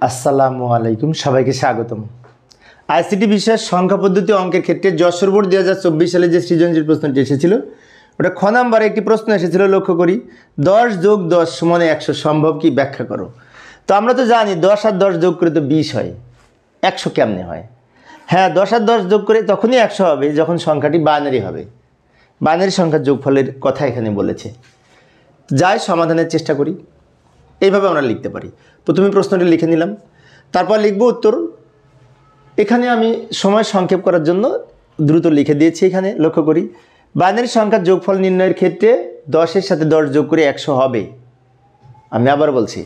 আসসালামু আলাইকুম, সবাইকে স্বাগতম। আইসিটি বিষয়ের সংখ্যা পদ্ধতি অঙ্কের ক্ষেত্রে যশোর বোর্ড 2024 সালে যে সৃজনশীল প্রশ্নটি এসেছিল ওটা খ নাম্বারে একটি প্রশ্ন এসেছিল, লক্ষ্য করি 10 যোগ 10 সমান 100 সম্ভব কি ব্যাখ্যা করো। তো আমরা তো জানি 10 আর 10 যোগ করে তো 20 হয়, 100 কেমনে হয়? হ্যাঁ, 10 আর 10 যোগ করে তখনই 100 হবে যখন সংখ্যাটি বাইনারি হবে। বাইনারি সংখ্যার যোগফলের কথা এখানে বলেছে। যাই সমাধানের চেষ্টা করি। এইভাবে আমরা লিখতে পারি। প্রথমে প্রশ্নটি লিখে নিলাম, তারপর লিখব উত্তর। এখানে আমি সময় সংক্ষেপ করার জন্য দ্রুত লিখে দিয়েছি। এখানে লক্ষ্য করি বাইনারি সংখ্যার যোগফল নির্ণয়ের ক্ষেত্রে 10-এর সাথে 10 যোগ করে 100 হবে। আমি আবার বলছি,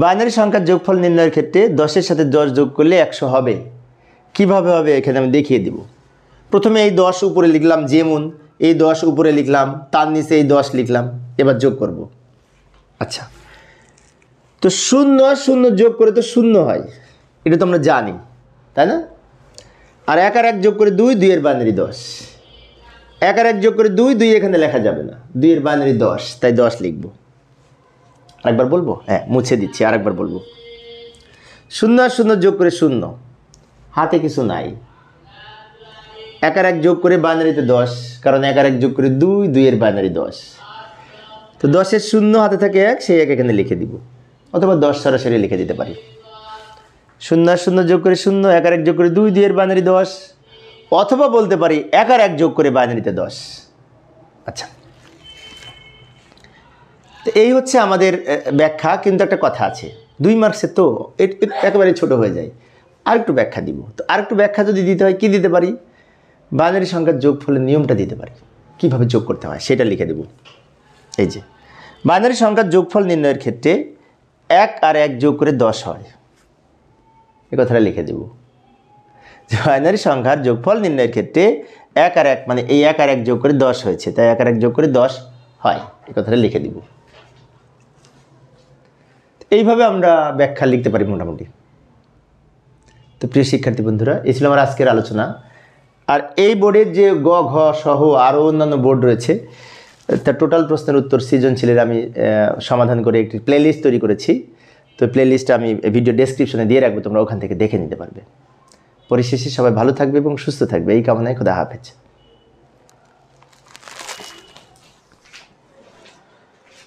বাইনারি সংখ্যার যোগফল নির্ণয়ের ক্ষেত্রে 10-এর সাথে 10 যোগ করলে 100 হবে। কিভাবে হবে এখানে আমি দেখিয়ে দিব। প্রথমে এই 10 উপরে লিখলাম, যেমন এই 10 উপরে লিখলাম, তার নিচে এই 10 লিখলাম, এবার যোগ করব। আচ্ছা, তো 0 আর 0 যোগ করে তো 0 হয়, এটা তো আমরা জানি, তাই না? আর 1 আর 1 যোগ করে 2, 2 এর বাইনারি 10। 1 আর 1 যোগ করে 2, 2 এখানে লেখা যাবে না, 2 এর বাইনারি 10, তাই 10 লিখব। আরেকবার বলবো, হ্যাঁ মুছে দিচ্ছি, আরেকবার বলবো। 0 আর 0 যোগ করে 0, হাতে কিছু নাই। 1 আর 1 যোগ করে বাইনারিতে 10, কারণ 1 আর 1 যোগ করে 2, 2 এর বাইনারি 10। তো 10-এর 0 হাতে থাকে 1, সেই 1 এখানে লিখে দিব, অথবা 10 সরাসরি লিখে দিতে পারি। 0 আর 0 যোগ করে 0, 1 আর 1 যোগ করে 2, 2 এর বাইনারি 10, অথবা বলতে পারি 1 আর 1 যোগ করে বাইনারিতে 10। আচ্ছা, তো এই হচ্ছে আমাদের ব্যাখ্যা। কিন্তু একটা কথা আছে, 2 মার্কসে তো একেবারে ছোট হয়ে যায়, আরেকটু ব্যাখ্যা দিব। তো আরেকটু ব্যাখ্যা যদি দিতে হয়, কি দিতে পারি? বাইনারি সংখ্যার যোগফলের নিয়মটা দিতে পারি, কিভাবে যোগ করতে হয় সেটা লিখে দেব। এই যে বাইনারি সংখ্যার যোগফল নির্ণয়ের ক্ষেত্রে 1 আর 1 যোগ করে 10 হয়, এই কথাটা লিখে দেব। বাইনারি সংখ্যার যোগফল নির্ণয়ের ক্ষেত্রে 1 আর 1 মানে এই 1 আর 1 যোগ করে 10 হয়েছে, তাই 1 আর 1 যোগ করে 10 হয়, এই কথাটা লিখে দিব। এইভাবে আমরা ব্যাখ্যা লিখতে পারি মোটামুটি। তো প্রিয় শিক্ষার্থী বন্ধুরা, এই ছিল আমার আজকের আলোচনা। আর এই বোর্ডের যে গ ঘ সহ আরও অন্যান্য বোর্ড রয়েছে, তার টোটাল প্রশ্নের উত্তর সৃজনশীলের আমি সমাধান করে একটি প্লেলিস্ট তৈরি করেছি। তো প্লেলিস্টটা আমি ভিডিও ডেসক্রিপশনে দিয়ে রাখবো, তোমরা ওখান থেকে দেখে নিতে পারবে। পরিশেষে সবাই ভালো থাকবে এবং সুস্থ থাকবে, এই কামনায় খোদা হাফেজ।